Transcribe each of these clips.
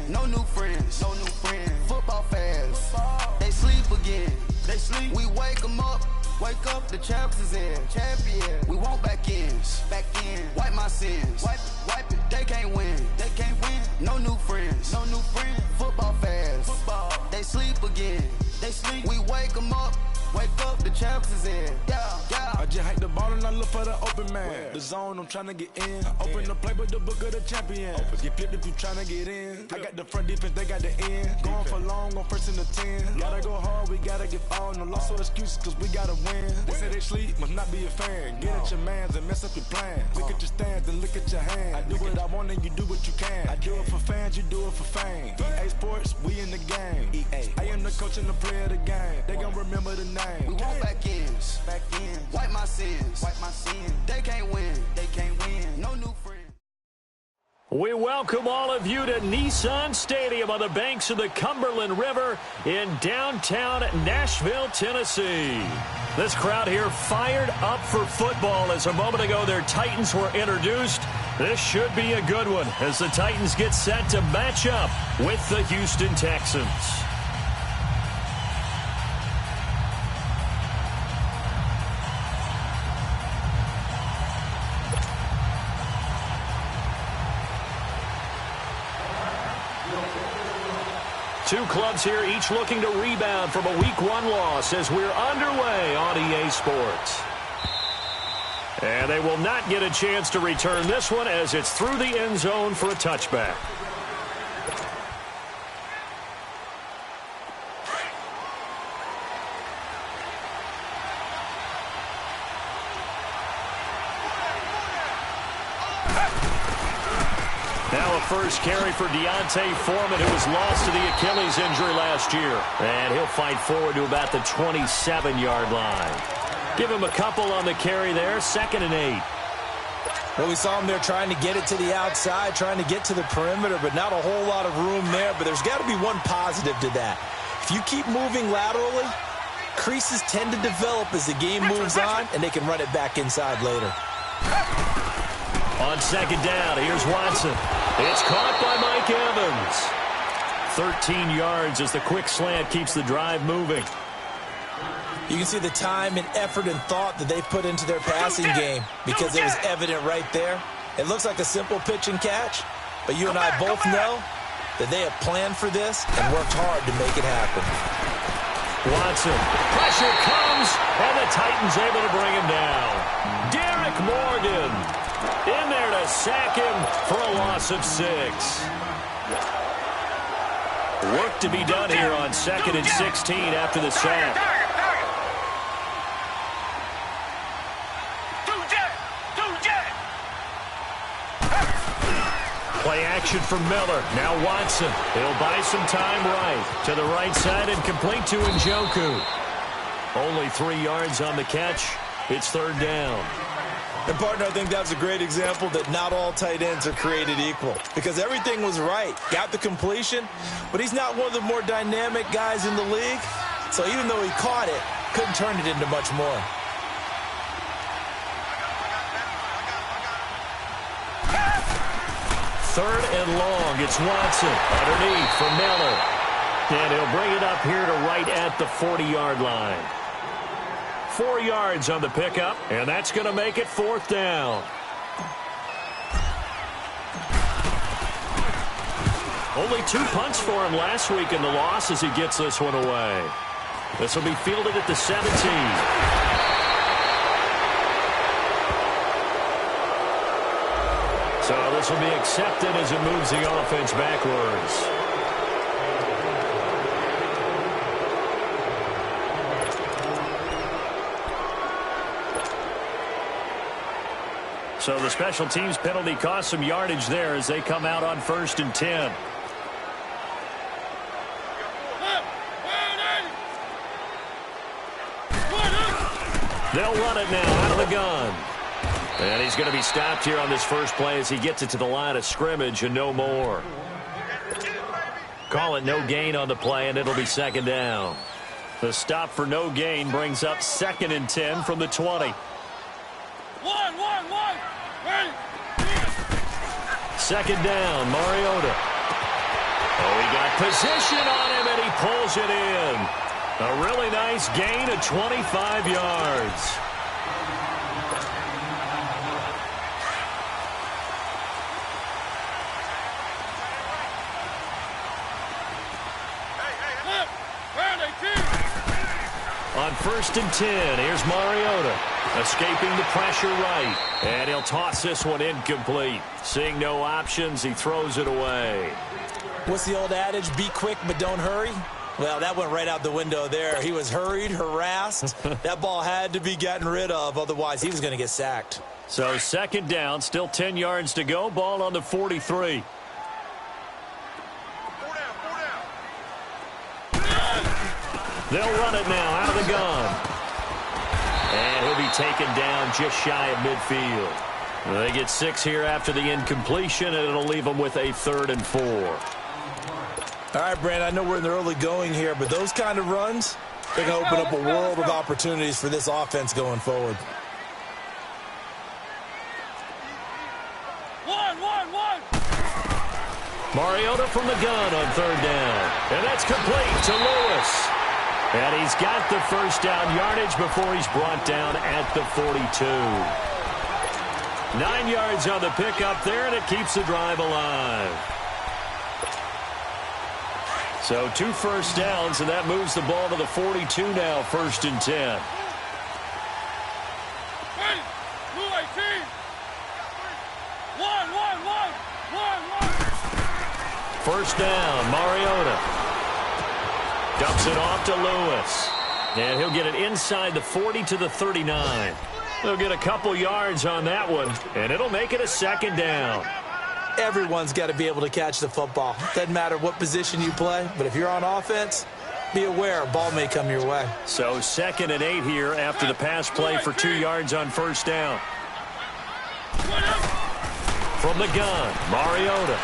No new friends. No new friends. Football fans. They sleep again. They sleep. We wake them up. Wake up, the champs is in. Champion. We want back ends. Back in. Wipe my sins. Wipe it. They can't win. They can't win. No new friends. No new friends. Football fans. Football. They sleep again. They sleep. We wake them up. Wake up, the champs is in. Yeah, yeah. I just hike the ball and I look for the open man. The zone, I'm trying to get in. Open the playbook, the book of the champion. Get flipped if you trying to get in. I got the front defense, they got the end. Going for long, on first and the 10. Gotta go hard, we gotta get all. No loss or excuses, cause we gotta win. They say they sleep, must not be a fan. Get at your mans and mess up your plans. Look at your stands and look at your hands. I do what I want and you do what you can. I do it for fans, you do it for fame. EA Sports, we in the game. EA. I am the coach and the player of the game. They gon' remember the name. We want back ends. Back ends. Wipe my sins. Wipe my sins. They can't win. They can't win. No new friends. We welcome all of you to Nissan Stadium on the banks of the Cumberland River in downtown Nashville, Tennessee. This crowd here fired up for football as a moment ago their Titans were introduced. This should be a good one as the Titans get set to match up with the Houston Texans. Two clubs here, each looking to rebound from a Week 1 loss as we're underway on EA Sports. And they will not get a chance to return this one as it's through the end zone for a touchback. Now a first carry for Deontay Foreman, who was lost to the Achilles injury last year. And he'll fight forward to about the 27-yard line. Give him a couple on the carry there, 2nd and 8. Well, we saw him there trying to get it to the outside, trying to get to the perimeter, but not a whole lot of room there. But there's got to be one positive to that. If you keep moving laterally, creases tend to develop as the game moves on, and they can run it back inside later. On 2nd down, here's Watson. It's caught by Mike Evans. 13 yards as the quick slant keeps the drive moving. You can see the time and effort and thought that they put into their passing game because it was evident right there. It looks like a simple pitch and catch, but you and I both know that they have planned for this and worked hard to make it happen. Watson, pressure comes, and the Titans able to bring him down. Derek Morgan in there to sack him for a loss of 6. Work to be done here on 2nd and 16 after the sack. Play action from Miller. Now Watson. He'll buy some time right. To the right side and complete to Njoku. Only 3 yards on the catch. It's 3rd down. And, partner, I think that's a great example that not all tight ends are created equal. Because everything was right. Got the completion, but he's not one of the more dynamic guys in the league. So even though he caught it, couldn't turn it into much more. Third and long. It's Watson underneath for Miller. And he'll bring it up here to right at the 40-yard line. 4 yards on the pickup, and that's going to make it 4th down. Only 2 punts for him last week in the loss as he gets this one away. This will be fielded at the 17. So this will be accepted as it moves the offense backwards. So the special teams penalty cost some yardage there as they come out on 1st and 10. They'll run it now out of the gun. And he's going to be stopped here on this first play as he gets it to the line of scrimmage and no more. Call it no gain on the play, and it'll be 2nd down. The stop for no gain brings up 2nd and 10 from the 20. 2nd down, Mariota. position on him, and he pulls it in. A really nice gain of 25 yards. On 1st and 10, here's Mariota. Escaping the pressure right. And he'll toss this one incomplete. Seeing no options, he throws it away. What's the old adage? Be quick, but don't hurry. Well, that went right out the window there. He was hurried, harassed. That ball had to be gotten rid of. Otherwise, he was going to get sacked. So 2nd down, still 10 yards to go. Ball on the 43. They'll run it now out of the gun. And he'll be taken down just shy of midfield. They get 6 here after the incompletion, and it'll leave them with a 3rd and 4. All right, Brandon, I know we're in the early going here, but those kind of runs, they're going to open up a world of opportunities for this offense going forward. Mariota from the gun on 3rd down. And that's complete to Lewis. And he's got the 1st down yardage before he's brought down at the 42. 9 yards on the pickup there, and it keeps the drive alive. So 2 first downs, and that moves the ball to the 42 now, 1st and 10. First down, Mariota. Dumps it off to Lewis. And he'll get it inside the 40 to the 39. They'll get a couple yards on that one, and it'll make it a 2nd down. Everyone's got to be able to catch the football. Doesn't matter what position you play, but if you're on offense, be aware a ball may come your way. So 2nd and 8 here after the pass play for 2 yards on 1st down. From the gun, Mariota.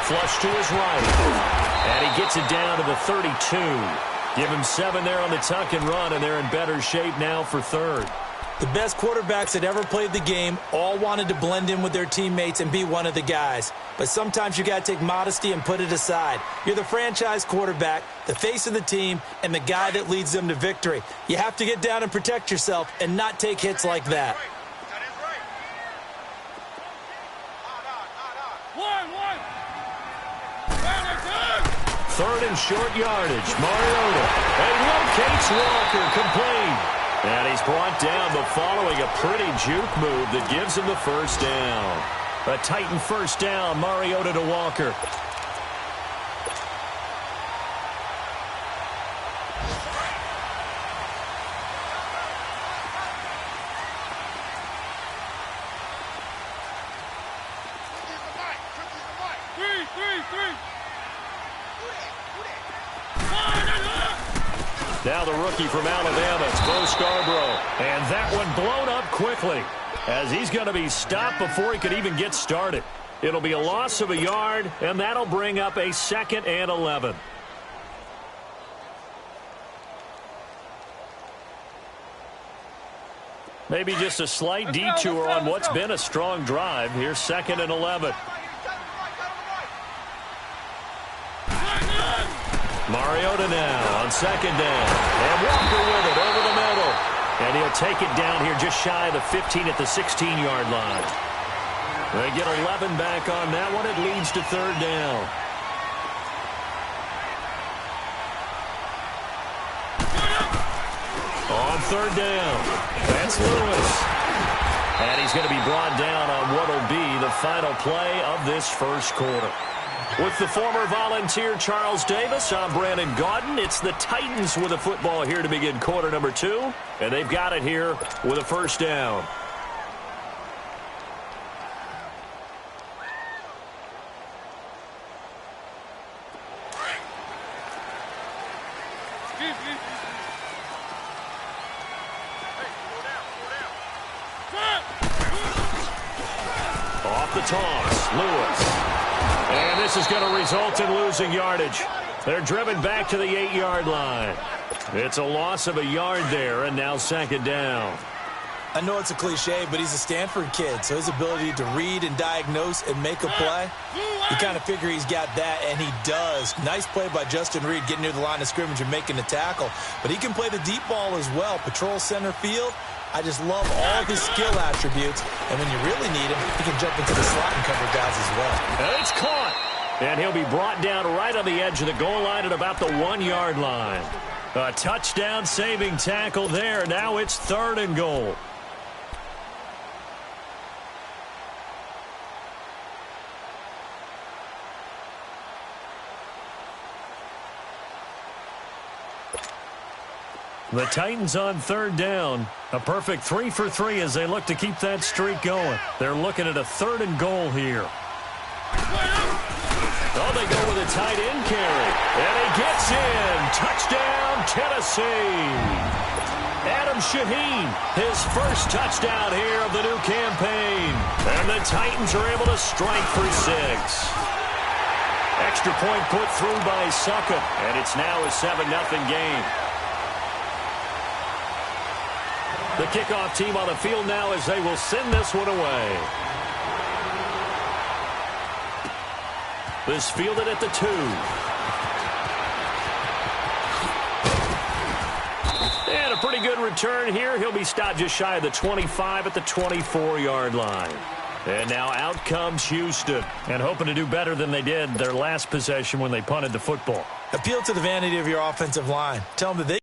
Flush to his right. And he gets it down to the 32. Give him 7 there on the tuck and run, and they're in better shape now for 3rd. The best quarterbacks that ever played the game all wanted to blend in with their teammates and be one of the guys. But sometimes you got to take modesty and put it aside. You're the franchise quarterback, the face of the team, and the guy that leads them to victory. You have to get down and protect yourself and not take hits like that. 3rd and short yardage. Mariota. And locates Walker complete. And he's brought down, but following a pretty juke move that gives him the 1st down. A Titan 1st down, Mariota to Walker. Now the rookie from Alabama, it's Bo Scarborough. And that one blown up quickly as he's going to be stopped before he could even get started. It'll be a loss of a yard, and that'll bring up a 2nd and 11. Maybe just a slight detour on what's been a strong drive. Here's 2nd and 11. Mariota now on 2nd down. And Walker with it over the middle. And he'll take it down here just shy of the 15 at the 16-yard line. They get 11 back on that one. It leads to 3rd down. On 3rd down, that's Lewis. And he's going to be brought down on what will be the final play of this 1st quarter. With the former Volunteer Charles Davis, I'm Brandon Gaudin. It's the Titans with a football here to begin quarter number 2. And they've got it here with a 1st down. Off the toss, Lewis. And this is going to result in losing yardage. They're driven back to the 8-yard line. It's a loss of a yard there, and now 2nd down. I know it's a cliche, but he's a Stanford kid, so his ability to read and diagnose and make a play, you kind of figure he's got that, and he does. Nice play by Justin Reed getting near the line of scrimmage and making the tackle, but he can play the deep ball as well. Patrol center field. I just love all of his skill attributes, and when you really need him, he can jump into the slot and cover guys as well. And it's caught, and he'll be brought down right on the edge of the goal line at about the 1-yard line. A touchdown-saving tackle there. Now it's 3rd and goal. The Titans on 3rd down. A perfect 3 for 3 as they look to keep that streak going. They're looking at a 3rd and goal here. Oh, they go with a tight end carry. And he gets in. Touchdown, Tennessee. Adam Shaheen, his first touchdown here of the new campaign. And the Titans are able to strike for 6. Extra point put through by Succop. And it's now a 7-0 game. The kickoff team on the field now as they will send this one away. This fielded at the 2. And a pretty good return here. He'll be stopped just shy of the 25 at the 24-yard line. And now out comes Houston. And hoping to do better than they did their last possession when they punted the football. Appeal to the vanity of your offensive line. Tell them that they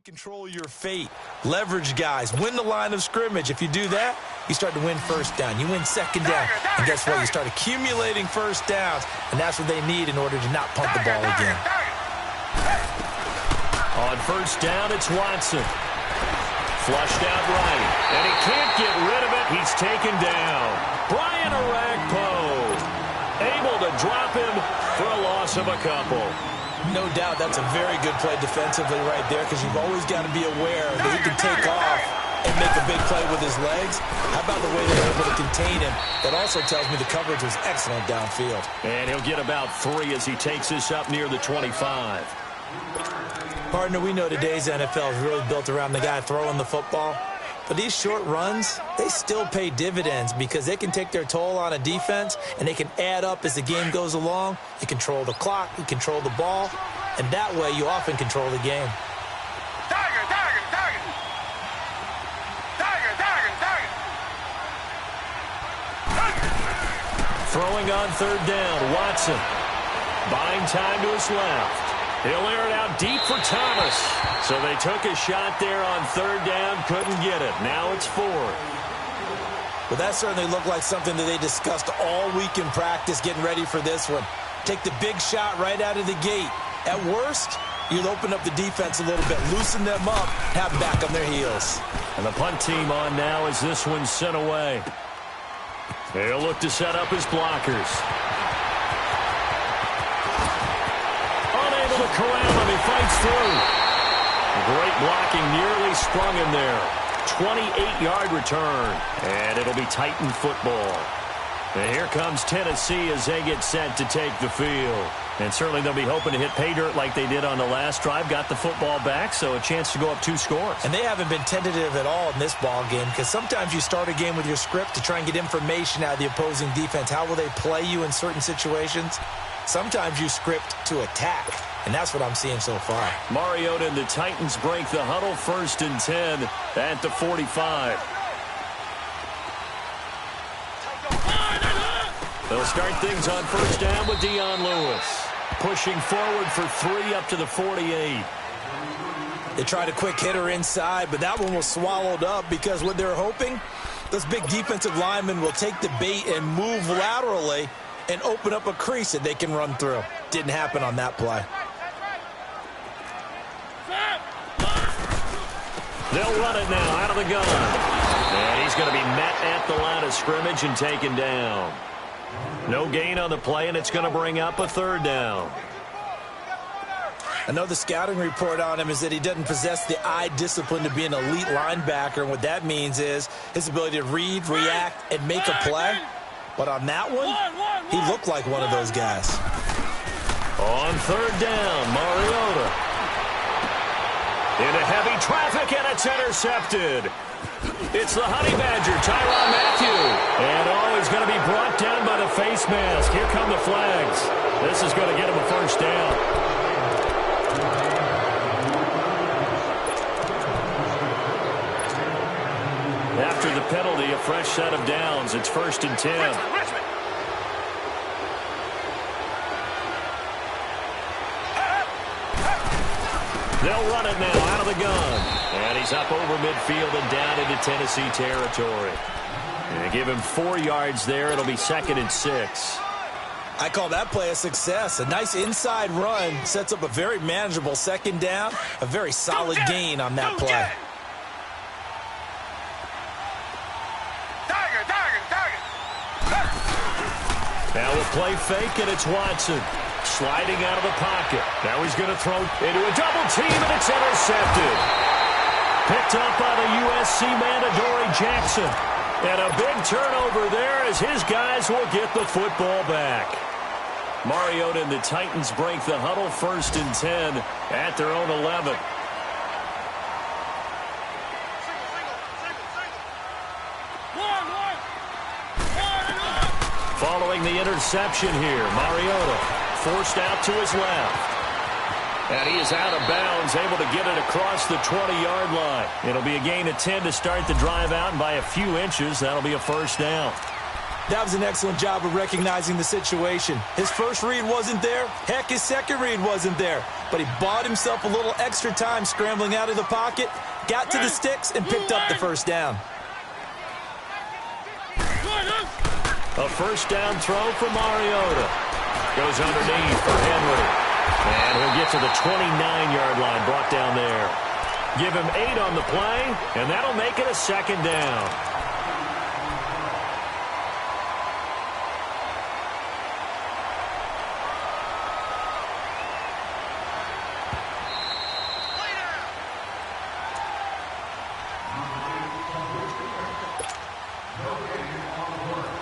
control your fate, leverage guys, win the line of scrimmage. If you do that, you start to win first down. You win second down. And guess what? You start accumulating first downs, and that's what they need in order to not punt the ball again. On first down, it's Watson. Flushed out right, and he can't get rid of it. He's taken down. Brian Orakpo able to drop him for a loss of a couple. No doubt that's a very good play defensively right there because you've always got to be aware that he can take off and make a big play with his legs. How about the way they're able to contain him? That also tells me the coverage was excellent downfield. And he'll get about 3 as he takes this up near the 25. Partner, we know today's NFL is really built around the guy throwing the football. But these short runs, they still pay dividends because they can take their toll on a defense and they can add up as the game goes along. You control the clock, you control the ball, and that way you often control the game. Throwing on 3rd down, Watson. Buying time to his left. He'll air it out deep for Thomas. So they took a shot there on 3rd down, couldn't get it. Now it's 4th. Well, that certainly looked like something that they discussed all week in practice getting ready for this one. Take the big shot right out of the gate. At worst, you'll open up the defense a little bit, loosen them up, have them back on their heels. And the punt team on now as this one's sent away. They'll look to set up his blockers. Unable to corral him, he fights through. Great blocking, nearly sprung him there. 28-yard return, and it'll be Titan football. And here comes Tennessee as they get set to take the field. And certainly they'll be hoping to hit pay dirt like they did on the last drive. Got the football back, so a chance to go up 2 scores. And they haven't been tentative at all in this ball game because sometimes you start a game with your script to try and get information out of the opposing defense. How will they play you in certain situations? Sometimes you script to attack, and that's what I'm seeing so far. Mariota and the Titans break the huddle, 1st and 10 at the 45. They'll start things on 1st down with Dion Lewis. Pushing forward for 3 up to the 48. They tried a quick hitter inside, but that one was swallowed up because what they're hoping, those big defensive linemen will take the bait and move laterally and open up a crease that they can run through. Didn't happen on that play. They'll run it now out of the gun. And he's going to be met at the line of scrimmage and taken down. No gain on the play, and it's going to bring up a 3rd down. I know the scouting report on him is that he doesn't possess the eye discipline to be an elite linebacker, and what that means is his ability to read, react, and make a play. But on that one, he looked like one of those guys. On third down, Mariota. Into heavy traffic, and it's intercepted. It's the Honey Badger, Tyrann Mathieu. And he's going to be brought down by the face mask. Here come the flags. This is going to get him a first down. After the penalty, a fresh set of downs. It's 1st and 10. They'll run it now out of the gun. And he's up over midfield and down into Tennessee territory. And give him 4 yards there. It'll be 2nd and 6. I call that play a success. A nice inside run sets up a very manageable 2nd down. A very solid gain on that play. Now we'll play fake, and it's Watson. Sliding out of the pocket. Now he's going to throw into a double team, and it's intercepted. Picked up by the USC man, Adoree Jackson. And a big turnover there as his guys will get the football back. Mariota and the Titans break the huddle, 1st and 10 at their own 11. Following the interception here, Mariota forced out to his left. And he is out of bounds, able to get it across the 20-yard line. It'll be a gain of 10 to start the drive out, and by a few inches, that'll be a first down. That was an excellent job of recognizing the situation. His first read wasn't there. Heck, his second read wasn't there. But he bought himself a little extra time scrambling out of the pocket, got to the sticks, and picked up the first down. A first down throw for Mariota. Goes underneath for Henry. And he'll get to the 29-yard line, brought down there. Give him 8 on the play, and that'll make it a 2nd down.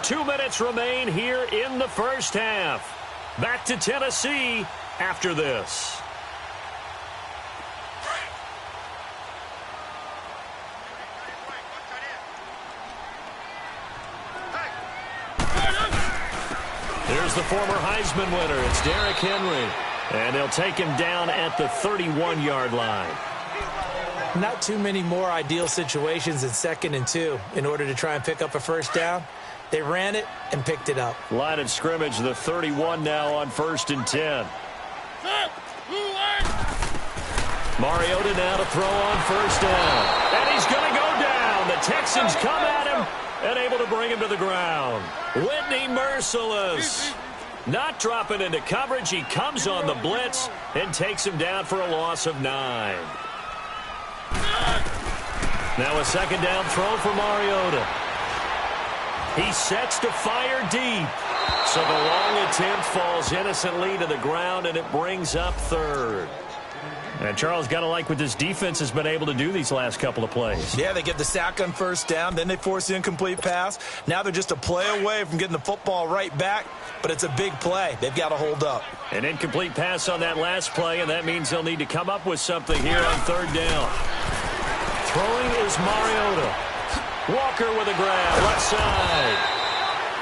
Two minutes remain here in the first half. Back to Tennessee after this. There's the former Heisman winner. It's Derrick Henry. And they'll take him down at the 31-yard line. Not too many more ideal situations than 2nd and 2 in order to try and pick up a first down. They ran it and picked it up. Line of scrimmage, the 31 now on 1st and 10. Mariota now to throw on first down. And he's going to go down. The Texans come at him and able to bring him to the ground. Whitney Merciless. Not dropping into coverage. He comes on the blitz and takes him down for a loss of 9. Now a 2nd down throw for Mariota. He sets to fire deep. So the long attempt falls innocently to the ground, and it brings up 3rd. And Charles, got to like what this defense has been able to do these last couple of plays. Yeah, they get the sack on first down, then they force the incomplete pass. Now they're just a play away from getting the football right back, but it's a big play. They've got to hold up. An incomplete pass on that last play, and that means they'll need to come up with something here on 3rd down. Throwing is Mariota. Walker with a grab, left side.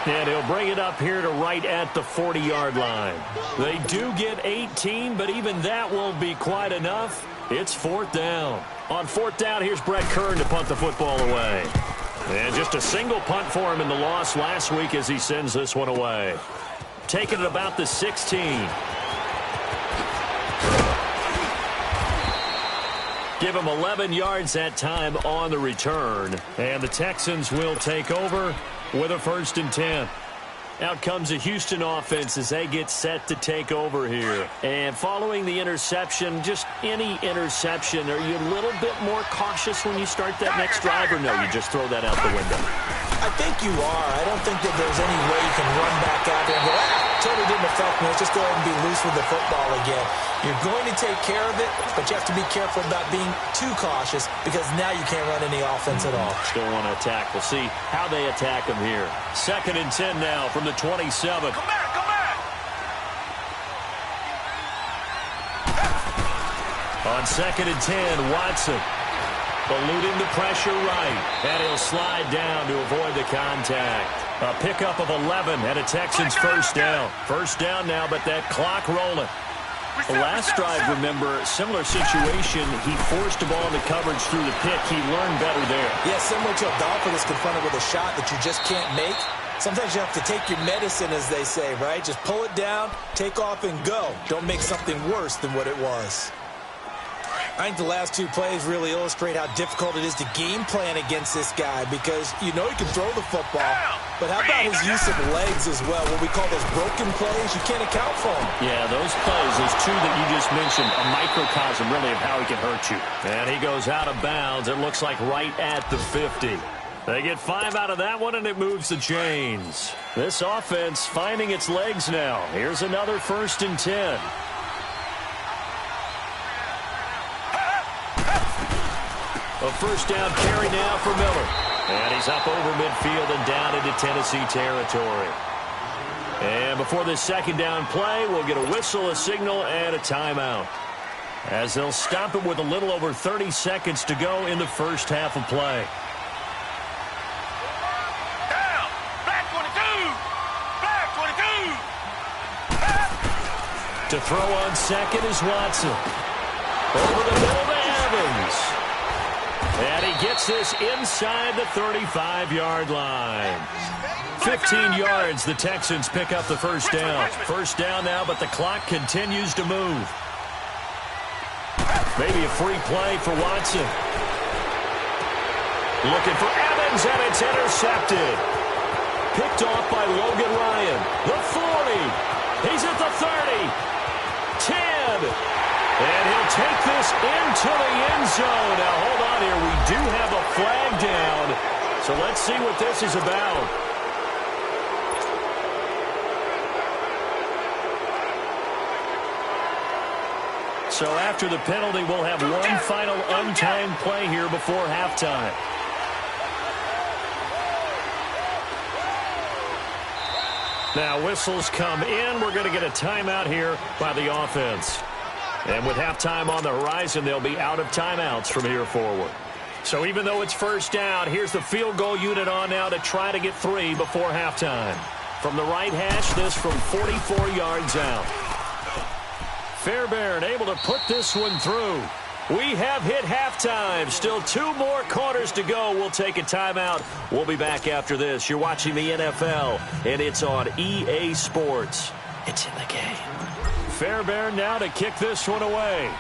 And he'll bring it up here to right at the 40-yard line. They do get 18, but even that won't be quite enough. It's 4th down. On 4th down, here's Brett Kern to punt the football away. And just a single punt for him in the loss last week as he sends this one away. Taking it about the 16. Give him 11 yards that time on the return. And the Texans will take over with a 1st and 10. Out comes the Houston offense as they get set to take over here. And following the interception, just any interception, are you a little bit more cautious when you start that next drive, or no, you just throw that out the window? I think you are. I don't think that there's any way you can run back out there and go, totally didn't affect me. Let's just go ahead and be loose with the football again. You're going to take care of it, but you have to be careful about being too cautious because now you can't run any offense at all. Still want to attack. We'll see how they attack him here. 2nd and 10 now from the 27. Come back, come back. On 2nd and 10, Watson eluding the pressure right, and he'll slide down to avoid the contact. A pickup of 11 and a Texans first down. First down now, but that clock rolling. The last drive, remember, similar situation. He forced the ball into coverage through the pick. He learned better there. Yeah, similar to a golfer that's confronted with a shot that you just can't make. Sometimes you have to take your medicine, as they say, right? Just pull it down, take off, and go. Don't make something worse than what it was. I think the last 2 plays really illustrate how difficult it is to game plan against this guy because you know he can throw the football, but how about his use of legs as well? What we call those broken plays, you can't account for them. Yeah, those plays, those 2 that you just mentioned, a microcosm really of how he can hurt you. And he goes out of bounds. It looks like right at the 50. They get 5 out of that one, and it moves the chains. This offense finding its legs now. Here's another 1st and 10. A first down carry now for Miller. And he's up over midfield and down into Tennessee territory. And before this 2nd down play, we'll get a whistle, a signal, and a timeout, as they'll stop it with a little over 30 seconds to go in the first half of play. Down. Back 22. Back 22. To throw on 2nd is Watson. Over the middle to Evans. And he gets this inside the 35-yard line. 15 yards, the Texans pick up the first down. First down now, but the clock continues to move. Maybe a free play for Watson. Looking for Evans, and it's intercepted. Picked off by Logan Ryan. The 40. He's at the 30. 10. And he'll take this into the end zone. Now, hold on here. We do have a flag down. So let's see what this is about. So after the penalty, we'll have one final untimed play here before halftime. Now, whistles come in. We're going to get a timeout here by the offense. And with halftime on the horizon, they'll be out of timeouts from here forward. So even though it's first down, here's the field goal unit on now to try to get 3 before halftime. From the right hash, this from 44 yards out. Fairbairn able to put this one through. We have hit halftime. Still 2 more quarters to go. We'll take a timeout. We'll be back after this. You're watching the NFL, and it's on EA Sports. It's in the game. Fairbairn now to kick this one away.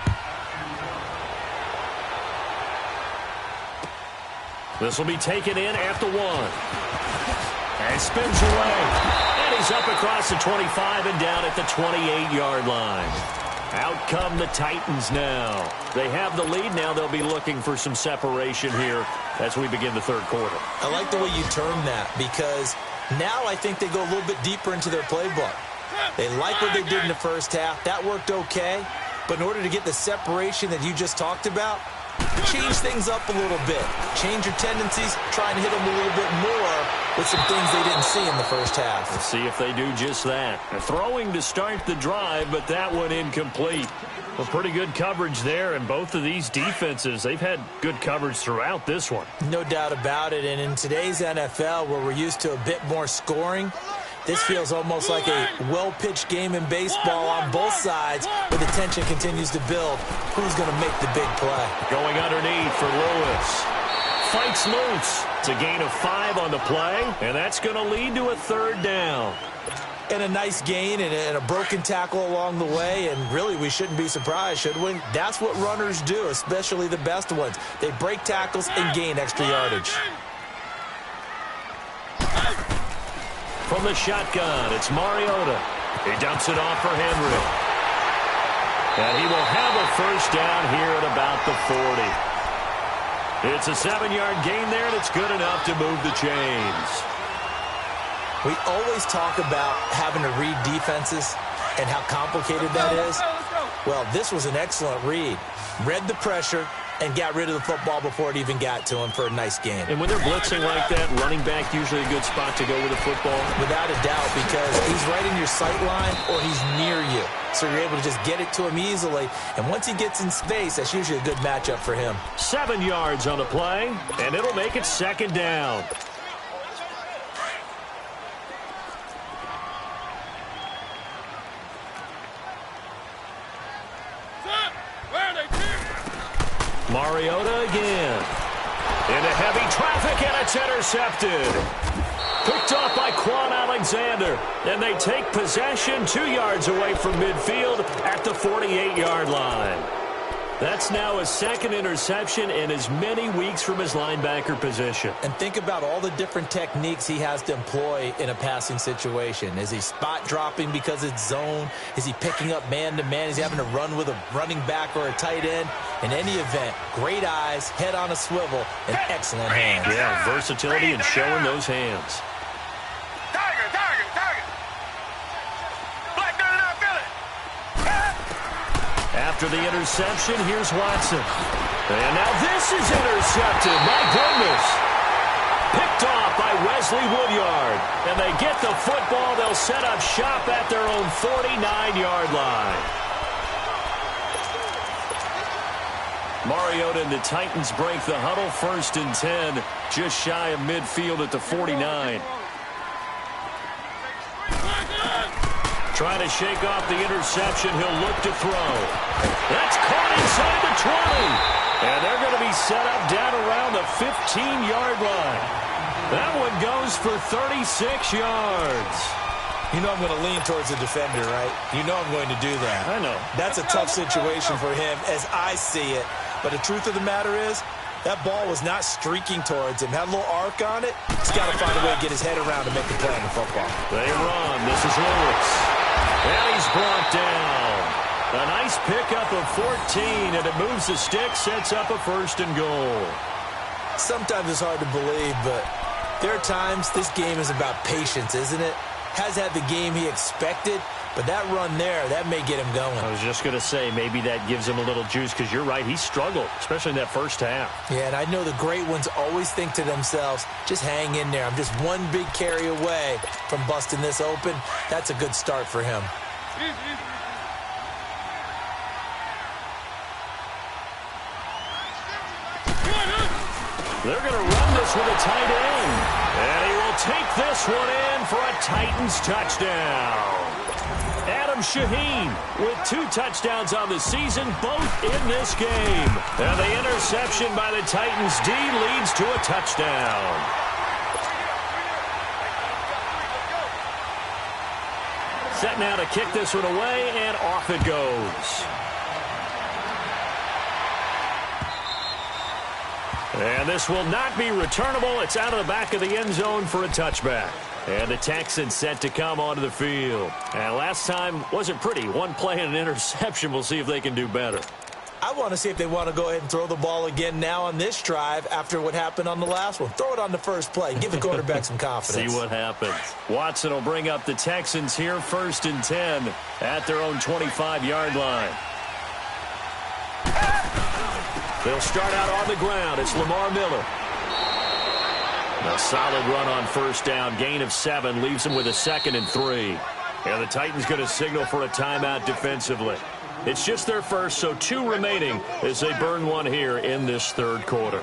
This will be taken in at the 1. And spins away. And he's up across the 25 and down at the 28-yard line. Out come the Titans now. They have the lead now. They'll be looking for some separation here as we begin the third quarter. I like the way you term that because now I think they go a little bit deeper into their playbook. They like what they did in the first half. That worked okay. But in order to get the separation that you just talked about, change things up a little bit. Change your tendencies. Try and hit them a little bit more with some things they didn't see in the first half. Let's see if they do just that. They're throwing to start the drive, but that one incomplete. Well, pretty good coverage there, and both of these defenses, they've had good coverage throughout this one. No doubt about it, and in today's NFL, where we're used to a bit more scoring, this feels almost like a well-pitched game in baseball on both sides, where the tension continues to build. Who's going to make the big play? Going underneath for Lewis. Fights loose. It's a gain of 5 on the play, and that's going to lead to a third down. And a nice gain and a broken tackle along the way, and really we shouldn't be surprised, should we? That's what runners do, especially the best ones. They break tackles and gain extra yardage. From the shotgun, it's Mariota. He dumps it off for Henry. And he will have a first down here at about the 40. It's a 7-yard gain there, and it's good enough to move the chains. We always talk about having to read defenses and how complicated that is. Well, this was an excellent read. Read the pressure and got rid of the football before it even got to him for a nice game. And when they're blitzing like that, running back usually a good spot to go with the football? Without a doubt, because he's right in your sight line or he's near you. So you're able to just get it to him easily. And once he gets in space, that's usually a good matchup for him. 7 yards on the play, and it'll make it second down. Mariota again. Into heavy traffic, and it's intercepted. Picked off by Quan Alexander. And they take possession 2 yards away from midfield at the 48-yard line. That's now his second interception in as many weeks from his linebacker position. And think about all the different techniques he has to employ in a passing situation. Is he spot dropping because it's zone? Is he picking up man-to-man? Is he having to run with a running back or a tight end? In any event, great eyes, head on a swivel, and excellent hands. Yeah, versatility and showing those hands. After the interception, here's Watson. And now this is intercepted. My goodness. Picked off by Wesley Woodyard. And they get the football. They'll set up shop at their own 49-yard line. Mariota and the Titans break the huddle, 1st and 10. Just shy of midfield at the 49. Trying to shake off the interception. He'll look to throw. That's caught inside the 20. And they're going to be set up down around the 15-yard line. That one goes for 36 yards. You know I'm going to lean towards the defender, right? You know I'm going to do that. I know. That's a tough situation for him as I see it. But the truth of the matter is, that ball was not streaking towards him. Had a little arc on it. He's got to find a way to get his head around to make the play on the football. They run. This is Lewis. And he's brought down. A nice pickup of 14, and it moves the stick, sets up a 1st and goal. Sometimes it's hard to believe, but there are times this game is about patience, isn't it? Has had the game he expected, but that run there, that may get him going. I was just going to say, maybe that gives him a little juice, because you're right, he struggled, especially in that first half. Yeah, and I know the great ones always think to themselves, just hang in there. I'm just one big carry away from busting this open. That's a good start for him. They're going to run this with a tight end. And he will take this one in for a Titans touchdown. Adam Shaheen with 2 touchdowns on the season, both in this game. And the interception by the Titans D leads to a touchdown. Set now to kick this one away, and off it goes. And this will not be returnable. It's out of the back of the end zone for a touchback. And the Texans set to come onto the field. And last time wasn't pretty. One play and an interception. We'll see if they can do better. I want to see if they want to go ahead and throw the ball again now on this drive after what happened on the last one. Throw it on the first play. Give the quarterback some confidence. See what happens. Watson will bring up the Texans here, 1st and 10 at their own 25-yard line. They'll start out on the ground. It's Lamar Miller. A solid run on 1st down. Gain of 7 leaves him with a 2nd and 3. And the Titans going to signal for a timeout defensively. It's just their first, so 2 remaining as they burn one here in this 3rd quarter.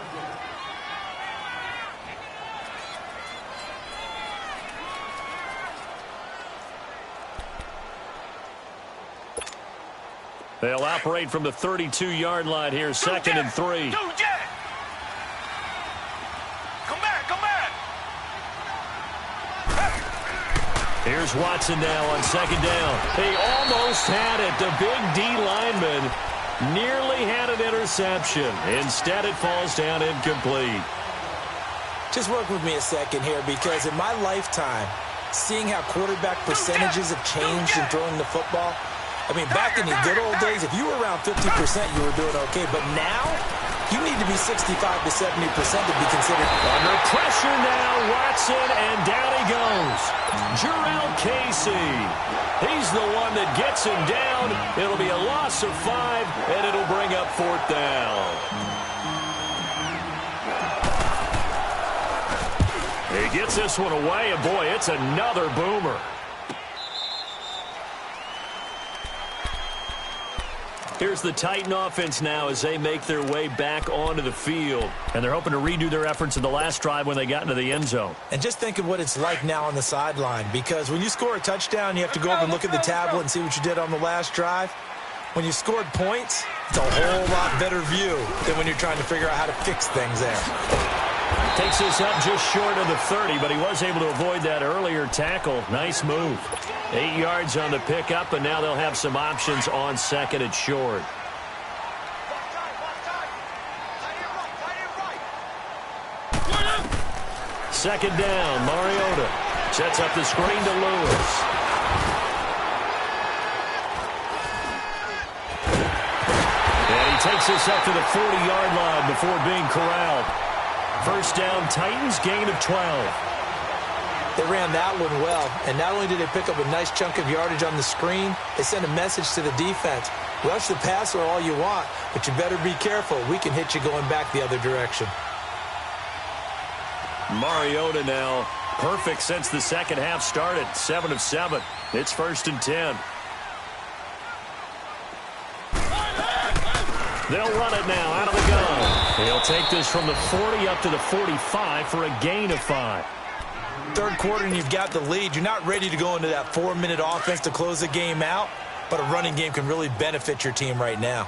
They'll operate from the 32-yard line here, 2nd and 3. Come back, come back. Here's Watson now on 2nd down. He almost had it. The big D lineman nearly had an interception. Instead, it falls down incomplete. Just work with me a second here, because in my lifetime, seeing how quarterback percentages have changed in throwing the football, I mean, back in the good old days, if you were around 50%, you were doing okay. But now, you need to be 65 to 70% to be considered. Under pressure now, Watson, and down he goes. Jarrell Casey. He's the one that gets him down. It'll be a loss of 5, and it'll bring up 4th down. He gets this one away, and boy, it's another boomer. Here's the Titan offense now as they make their way back onto the field. And they're hoping to redo their efforts in the last drive when they got into the end zone. And just think of what it's like now on the sideline, because when you score a touchdown, you have to go over and look at the tablet and see what you did on the last drive. When you scored points, it's a whole lot better view than when you're trying to figure out how to fix things there. Takes this up just short of the 30, but he was able to avoid that earlier tackle. Nice move. 8 yards on the pickup, and now they'll have some options on 2nd and short. Second down, Mariota sets up the screen to Lewis. And he takes this up to the 40-yard line before being corralled. First down, Titans, gain of 12. They ran that one well, and not only did they pick up a nice chunk of yardage on the screen, they sent a message to the defense. Rush the passer all you want, but you better be careful. We can hit you going back the other direction. Mariota now perfect since the second half started. 7 of 7. It's 1st and 10. They'll run it now out of the gun. He'll take this from the 40 up to the 45 for a gain of 5. Third quarter and you've got the lead. You're not ready to go into that 4-minute offense to close the game out, but a running game can really benefit your team right now.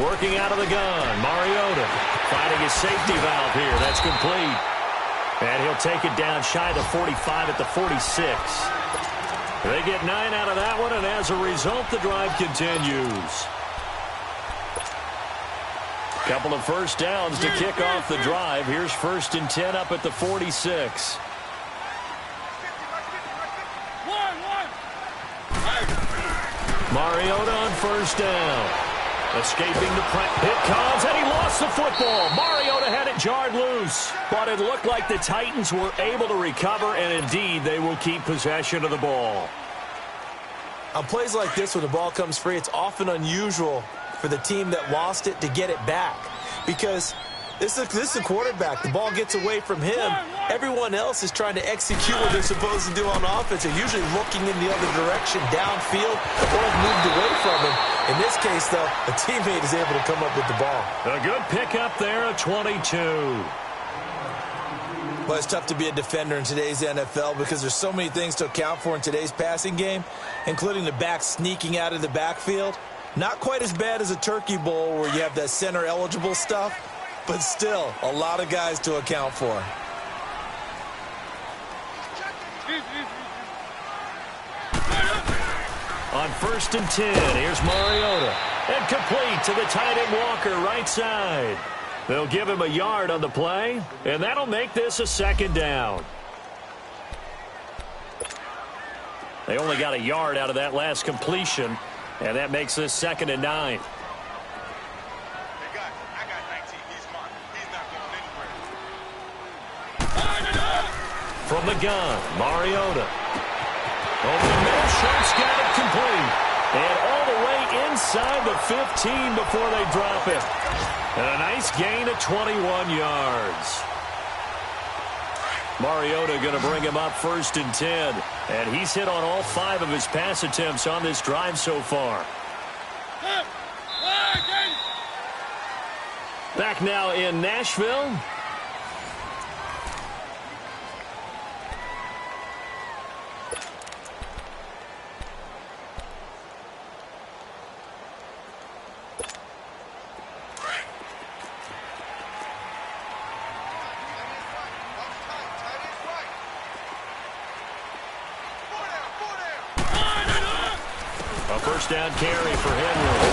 Working out of the gun, Mariota finding his safety valve here. That's complete. And he'll take it down shy of the 45 at the 46. They get 9 out of that one, and as a result, the drive continues. Couple of first downs to kick off the drive. Here's 1st and 10 up at the 46. Mariota on first down. Escaping the press. It comes, and he lost the football. Mariota had it jarred loose. But it looked like the Titans were able to recover, and indeed, they will keep possession of the ball. On plays like this, when the ball comes free, it's often unusual for the team that lost it to get it back. Because this is a quarterback. The ball gets away from him. Everyone else is trying to execute what they're supposed to do on offense. They're usually looking in the other direction, downfield, or have moved away from him. In this case, though, a teammate is able to come up with the ball. A good pickup there, a 22. Well, it's tough to be a defender in today's NFL because there's so many things to account for in today's passing game, including the back sneaking out of the backfield. Not quite as bad as a turkey bowl where you have that center-eligible stuff, but still a lot of guys to account for. On 1st and 10, here's Mariota. And complete to the tight end Walker, right side. They'll give him a yard on the play, and that'll make this a 2nd down. They only got a yard out of that last completion, and that makes this 2nd and 9. From the gun, Mariota. Over the middle, Schultz got it complete. And all the way inside the 15 before they drop it. And a nice gain of 21 yards. Mariota going to bring him up 1st and 10. And he's hit on all 5 of his pass attempts on this drive so far. Back now in Nashville. A first down carry for Henry.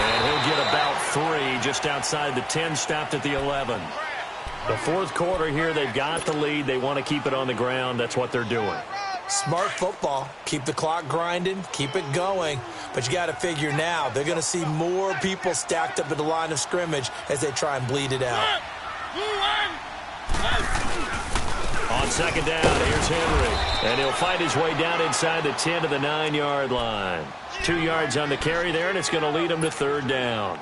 And he'll get about 3 just outside the 10, stopped at the 11. The fourth quarter here, they've got the lead. They want to keep it on the ground. That's what they're doing. Smart football. Keep the clock grinding. Keep it going. But you got to figure now, they're going to see more people stacked up at the line of scrimmage as they try and bleed it out. On second down, here's Henry. And he'll fight his way down inside the 10 to the 9-yard line. 2 yards on the carry there, and it's going to lead him to third down.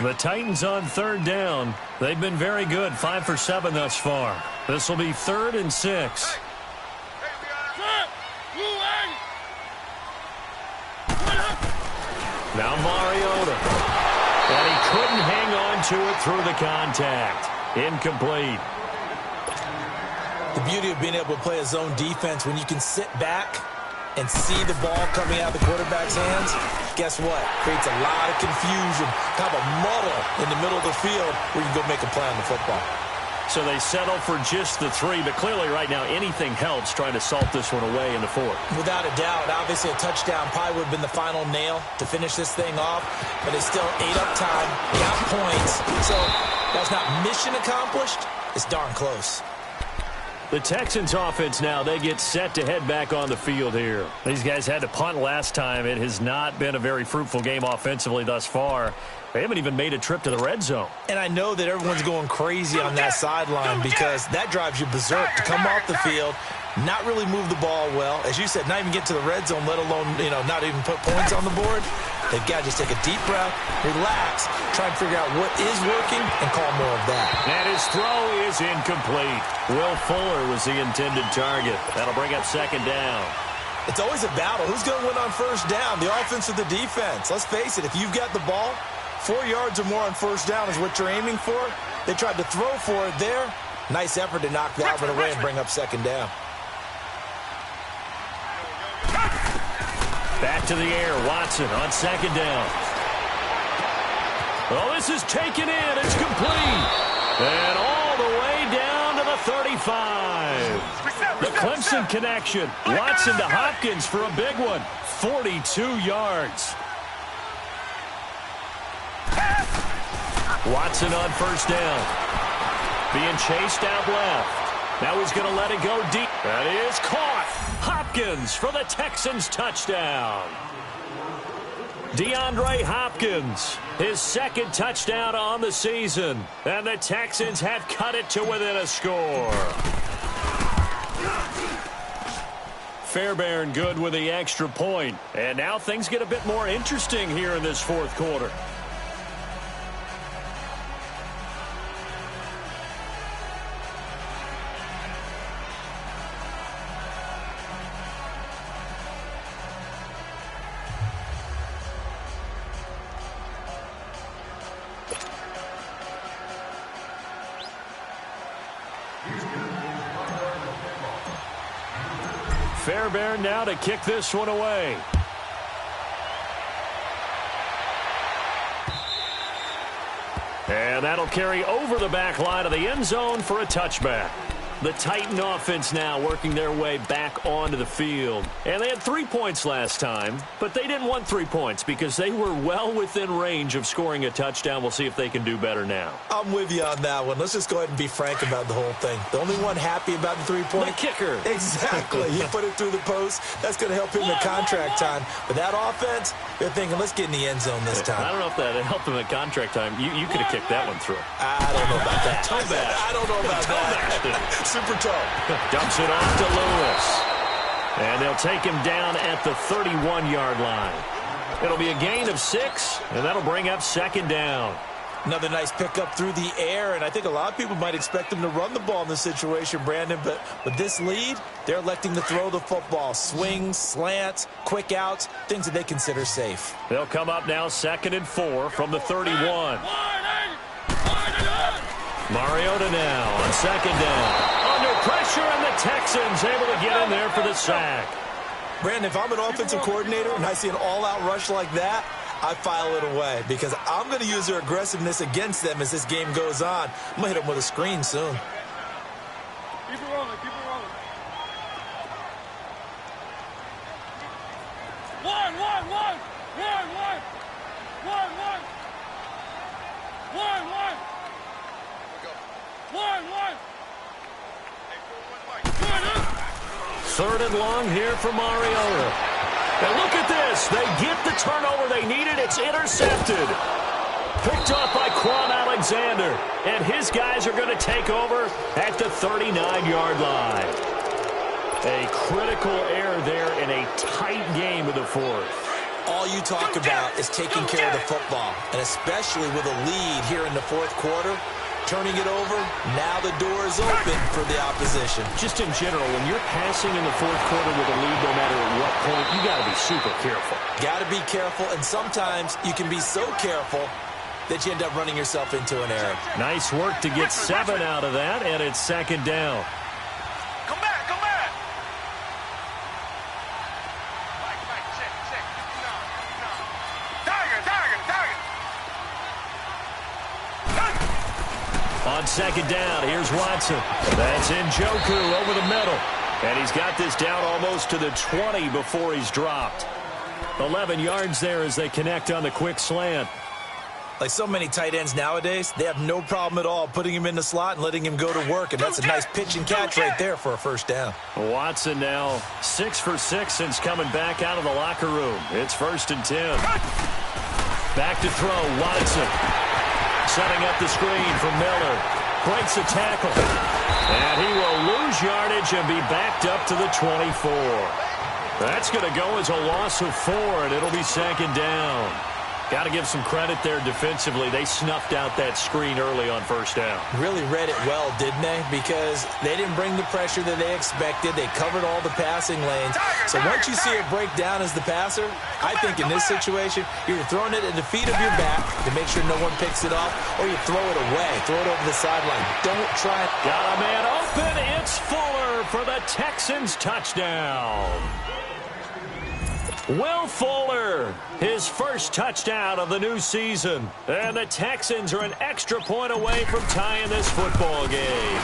The Titans on third down. They've been very good, 5 for 7 thus far. This will be 3rd and 6. Now Mariota. And he couldn't hang on to it through the contact. Incomplete. The beauty of being able to play a zone defense when you can sit back and see the ball coming out of the quarterback's hands, guess what? Creates a lot of confusion, kind of a muddle in the middle of the field where you can go make a play on the football. So they settle for just the 3, but clearly right now anything helps trying to salt this one away in the 4th. Without a doubt, obviously a touchdown probably would have been the final nail to finish this thing off, but it's still ate up time, got points, so that's not mission accomplished. It's darn close. The Texans offense now, they get set to head back on the field here. These guys had to punt last time. It has not been a very fruitful game offensively thus far. They haven't even made a trip to the red zone. And I know that everyone's going crazy on that sideline because that drives you berserk to come off the field, not really move the ball well. As you said, not even get to the red zone, let alone, not even put points on the board. They've got to just take a deep breath, relax, try and figure out what is working, and call more of that. And his throw is incomplete. Will Fuller was the intended target. That'll bring up second down. It's always a battle. Who's going to win on first down, the offense or the defense? Let's face it, if you've got the ball, 4 yards or more on first down is what you're aiming for. They tried to throw for it there. Nice effort to knock that one away and bring up second down. Back to the air, Watson on second down. Well, this is taken in. It's complete. And all the way down to the 35. The Clemson connection. Watson to Hopkins for a big one. 42 yards. Watson on first down. Being chased out left. Now he's going to let it go deep. That is caught. Hopkins for the Texans touchdown. DeAndre Hopkins, his second touchdown on the season. And the Texans have cut it to within a score. Fairbairn good with the extra point. And now things get a bit more interesting here in this fourth quarter. Fairbairn now to kick this one away. And that'll carry over the back line of the end zone for a touchback. The Titan offense now working their way back onto the field. And they had 3 points last time, but they didn't want 3 points because they were well within range of scoring a touchdown. We'll see if they can do better now. I'm with you on that one. Let's just go ahead and be frank about the whole thing. The only one happy about the 3-point? The kicker. Exactly. You put it through the post. That's going to help him in contract time. But that offense, they're thinking, let's get in the end zone this time. I don't know if that helped him at contract time. You could have kicked that one through. I don't know about that. I don't know about that. Super toe. Dumps it off to Lewis. And they'll take him down at the 31-yard line. It'll be a gain of 6, and that'll bring up second down. Another nice pickup through the air, and I think a lot of people might expect them to run the ball in this situation, Brandon, but with this lead, they're electing to throw the football. Swings, slants, quick outs, things that they consider safe. They'll come up now 2nd and 4 from the 31. Mariota now on second down. Under pressure, and the Texans able to get in there for the sack. Brandon, if I'm an offensive coordinator and I see an all-out rush like that, I file it away because I'm going to use their aggressiveness against them as this game goes on. I'm going to hit them with a screen soon. Keep it rolling, keep it rolling. One. Third and long here for Mariota. And look at this. They get the turnover they needed. It's intercepted. Picked off by Quan Alexander. And his guys are going to take over at the 39-yard line. A critical error there in a tight game of the fourth. All you talk about is taking care of the football, and especially with a lead here in the fourth quarter, turning it over, now the door is open for the opposition. Just in general, when you're passing in the fourth quarter with a lead, no matter at what point, you got to be super careful. Got to be careful, and sometimes you can be so careful that you end up running yourself into an error. Nice work to get 7 out of that, and it's second down. Come back, come back. On second down, here's Watson. That's Njoku over the middle. And he's got this down almost to the 20 before he's dropped. 11 yards there as they connect on the quick slant. Like so many tight ends nowadays, they have no problem at all putting him in the slot and letting him go to work. And that's a nice pitch and catch right there for a first down. Watson now 6 for 6 since coming back out of the locker room. It's 1st and 10. Back to throw, Watson. Setting up the screen for Miller. Breaks a tackle. And he will lose yardage and be backed up to the 24. That's going to go as a loss of 4, and it'll be second down. Got to give some credit there defensively. They snuffed out that screen early on first down. Really read it well, didn't they? Because they didn't bring the pressure that they expected. They covered all the passing lanes. So once you see it break down as the passer, I think in this situation, you're throwing it at the feet of your back to make sure no one picks it off, or you throw it away. Throw it over the sideline. Don't try it. Got a man open. It's Fuller for the Texans touchdown. Will Fuller, his first touchdown of the new season. And the Texans are an extra point away from tying this football game.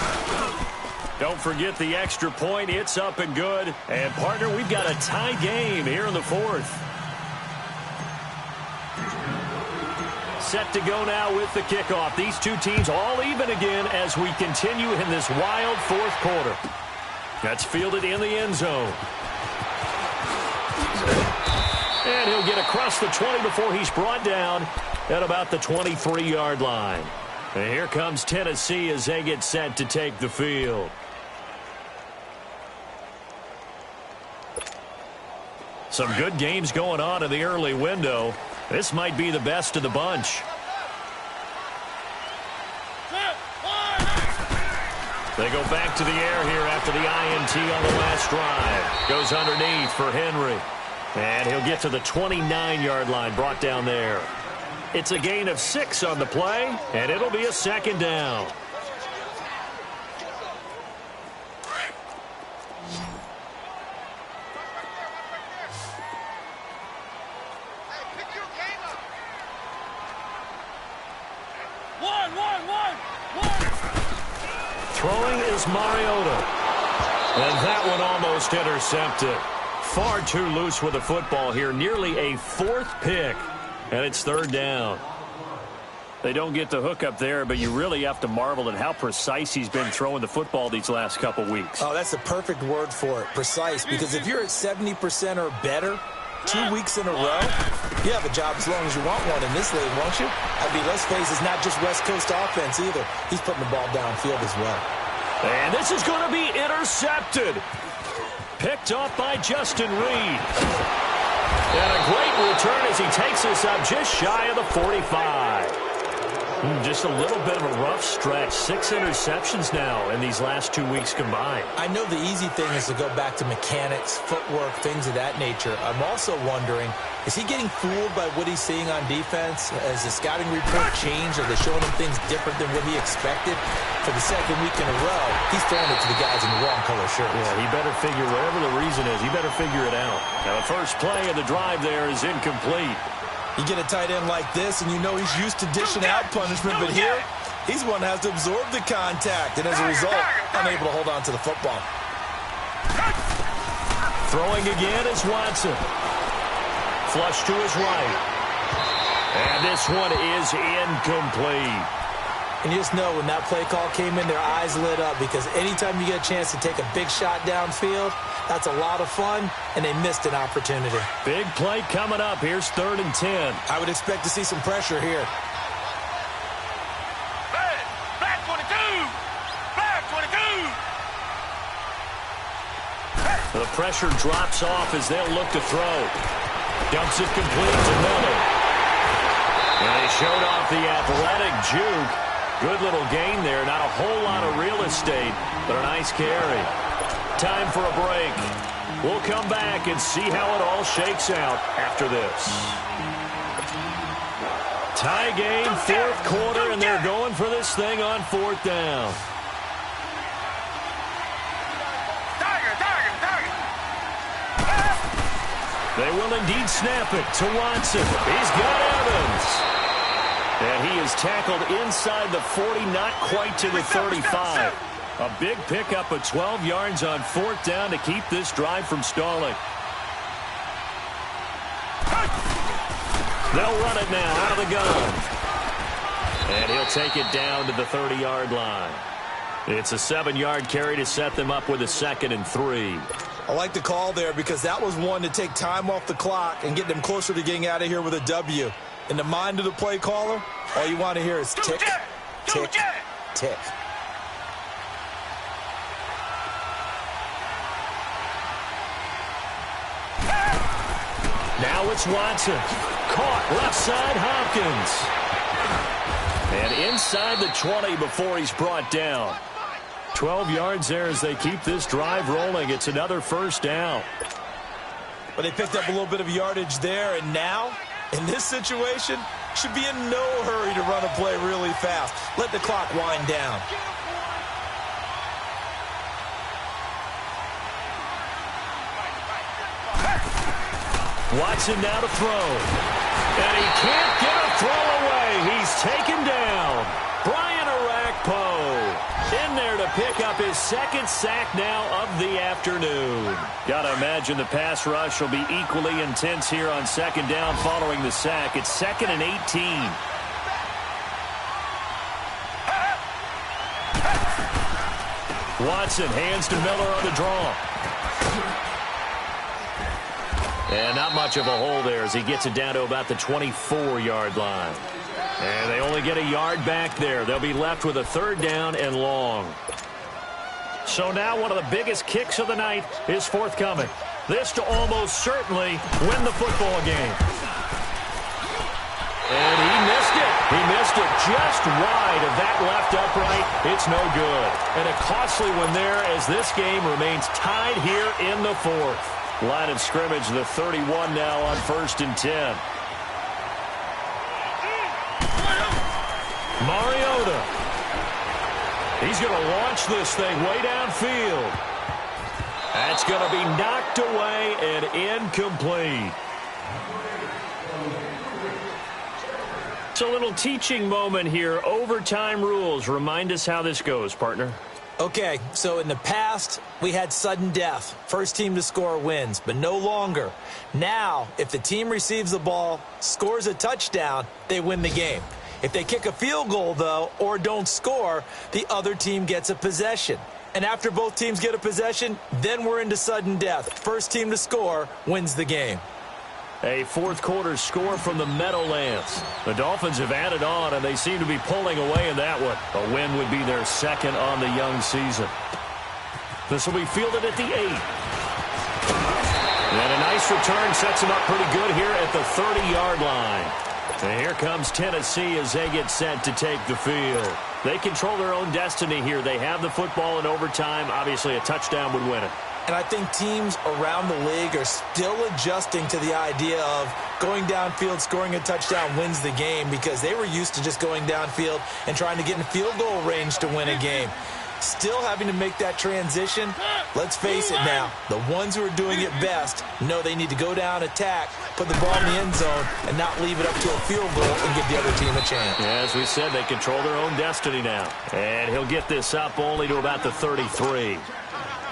Don't forget the extra point. It's up and good. And, partner, we've got a tie game here in the fourth. Set to go now with the kickoff. These two teams all even again as we continue in this wild fourth quarter. That's fielded in the end zone. And he'll get across the 20 before he's brought down at about the 23-yard line. And here comes Tennessee as they get set to take the field. Some good games going on in the early window. This might be the best of the bunch. They go back to the air here after the INT on the last drive. Goes underneath for Henry. And he'll get to the 29-yard line, brought down there. It's a gain of 6 on the play, and it'll be a second down. Throwing is Mariota. And that one almost intercepted. Far too loose with the football here. Nearly a 4th pick. And it's third down. They don't get the hook up there, but you really have to marvel at how precise he's been throwing the football these last couple weeks. Oh, that's the perfect word for it, precise. Because if you're at 70% or better 2 weeks in a row, you have a job as long as you want one in this league, won't you? I mean, let's face it, it's not just West Coast offense either. He's putting the ball downfield as well. And this is going to be intercepted. Picked off by Justin Reed. And a great return as he takes us up just shy of the 45. Just a little bit of a rough stretch. 6 interceptions now in these last 2 weeks combined. I know the easy thing is to go back to mechanics, footwork, things of that nature. I'm also wondering, is he getting fooled by what he's seeing on defense? Has the scouting report changed? Are they showing him things different than what he expected? For the second week in a row, he's throwing it to the guys in the wrong color shirts. Yeah, he better figure, whatever the reason is, he better figure it out. Now, the first play of the drive there is incomplete. You get a tight end like this, and you know he's used to dishing out punishment, but here, he's one that has to absorb the contact, and as a result, unable to hold on to the football. Throwing again is Watson. Flush to his right. And this one is incomplete. And you just know when that play call came in, their eyes lit up, because anytime you get a chance to take a big shot downfield, that's a lot of fun, and they missed an opportunity. Big play coming up. Here's 3rd and 10. I would expect to see some pressure here. Flag 22! Flag 22! The pressure drops off as they'll look to throw. Dumps it complete to Miller. And they showed off the athletic juke. Good little gain there. Not a whole lot of real estate, but a nice carry. Time for a break. We'll come back and see how it all shakes out after this. Tie game, 4th quarter, and they're going for this thing on 4th down. They will indeed snap it to Watson. He's got Evans. And he is tackled inside the 40, not quite to the 35. A big pickup of 12 yards on 4th down to keep this drive from stalling. They'll run it now out of the gun. And he'll take it down to the 30-yard line. It's a 7-yard carry to set them up with a 2nd and 3. I like the call there because that was one to take time off the clock and get them closer to getting out of here with a W. In the mind of the play caller, all you want to hear is tick, tick, tick. Now it's Watson. Caught left side, Hopkins. And inside the 20 before he's brought down. 12 yards there as they keep this drive rolling. It's another 1st down. But they picked up a little bit of yardage there, and now, in this situation, should be in no hurry to run a play really fast. Let the clock wind down. Watson now to throw. And he can't get a throw away. He's taken down. Brian Orakpo in there to pick up his 2nd sack now of the afternoon. Gotta imagine the pass rush will be equally intense here on 2nd down following the sack. It's 2nd and 18. Watson hands to Miller on the draw. And not much of a hole there as he gets it down to about the 24-yard line. And they only get a yard back there. They'll be left with a 3rd down and long. So now one of the biggest kicks of the night is forthcoming. This to almost certainly win the football game. And he missed it. He missed it just wide of that left upright. It's no good. And a costly one there as this game remains tied here in the 4th. Line of scrimmage, the 31 now on 1st and 10. Mariota. He's going to launch this thing way downfield. That's going to be knocked away and incomplete. It's a little teaching moment here. Overtime rules. Remind us how this goes, partner. Okay, so in the past, we had sudden death. First team to score wins, but no longer. Now, if the team receives the ball, scores a touchdown, they win the game. If they kick a field goal, though, or don't score, the other team gets a possession. And after both teams get a possession, then we're into sudden death. First team to score wins the game. A 4th quarter score from the Meadowlands. The Dolphins have added on, and they seem to be pulling away in that one. A win would be their 2nd on the young season. This will be fielded at the 8. And a nice return sets them up pretty good here at the 30-yard line. And here comes Tennessee as they get set to take the field. They control their own destiny here. They have the football in overtime. Obviously, a touchdown would win it. And I think teams around the league are still adjusting to the idea of going downfield, scoring a touchdown wins the game, because they were used to just going downfield and trying to get in field goal range to win a game. Still having to make that transition. Let's face it now, the ones who are doing it best know they need to go down, attack, put the ball in the end zone, and not leave it up to a field goal and give the other team a chance. Yeah, as we said, they control their own destiny now. And he'll get this up only to about the 33.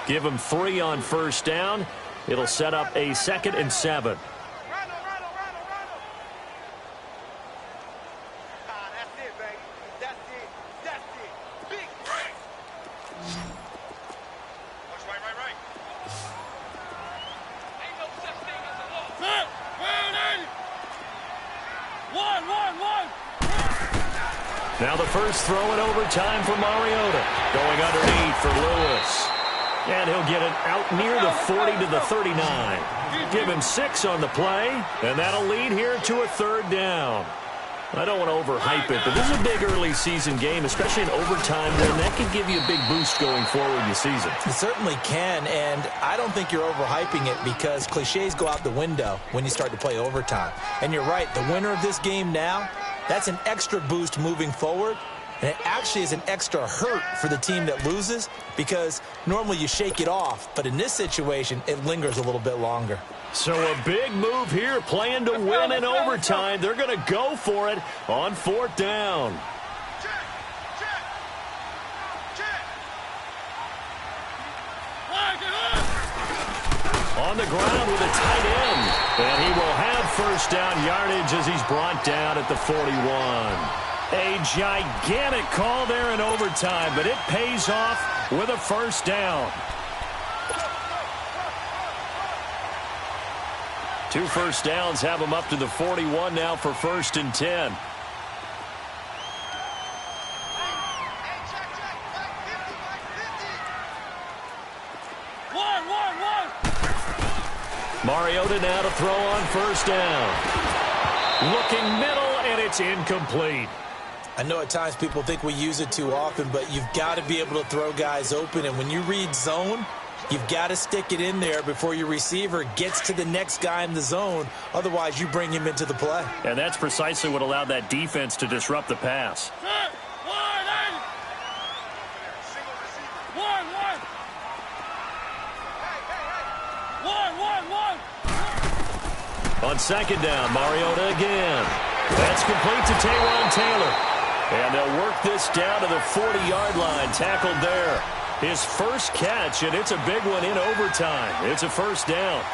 Give him 3 on 1st down. It'll set up a 2nd and 7. Now the first throw in overtime for Mariota. Going underneath for Lewis. And he'll get it out near the 40 to the 39. Give him 6 on the play, and that'll lead here to a 3rd down. I don't want to overhype it, but this is a big early season game, especially in overtime, win. That could give you a big boost going forward in the season. It certainly can, and I don't think you're overhyping it because cliches go out the window when you start to play overtime. And you're right, the winner of this game now, that's an extra boost moving forward. And it actually is an extra hurt for the team that loses because normally you shake it off. But in this situation, it lingers a little bit longer. So a big move here, playing to win in overtime. They're going to go for it on 4th down. On the ground with a tight end. And he will have 1st down yardage as he's brought down at the 41. A gigantic call there in overtime, but it pays off with a 1st down. 2 1st downs have him up to the 41 now for 1st and 10. Mariota now to throw on 1st down. Looking middle, and it's incomplete. I know at times people think we use it too often, but you've got to be able to throw guys open. And when you read zone, you've got to stick it in there before your receiver gets to the next guy in the zone. Otherwise, you bring him into the play. And that's precisely what allowed that defense to disrupt the pass. On 2nd down, Mariota again. That's complete to Taywan Taylor. And they'll work this down to the 40-yard line, tackled there. His first catch, and it's a big one in overtime. It's a 1st down.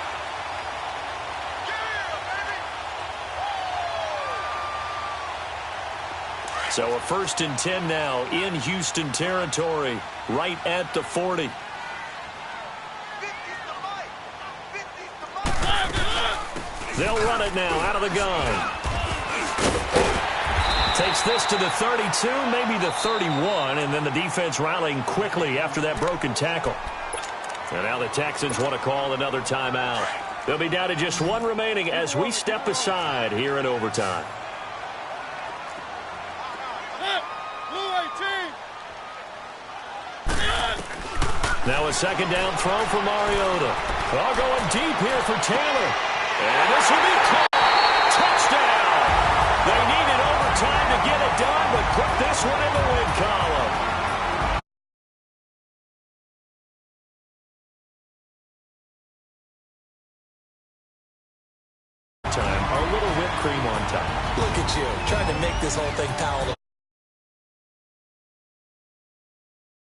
So a 1st and 10 now in Houston territory, right at the 40. They'll run it now out of the gun. Takes this to the 32, maybe the 31, and then the defense rallying quickly after that broken tackle. And now the Texans want to call another timeout. They'll be down to just 1 remaining as we step aside here in overtime. Now a 2nd down throw for Mariota. All going deep here for Taylor. And this will be caught. Touchdown! They needed overtime to get it done, but put this one in the win column. Time, a little whipped cream on top. Look at you, trying to make this whole thing palatable.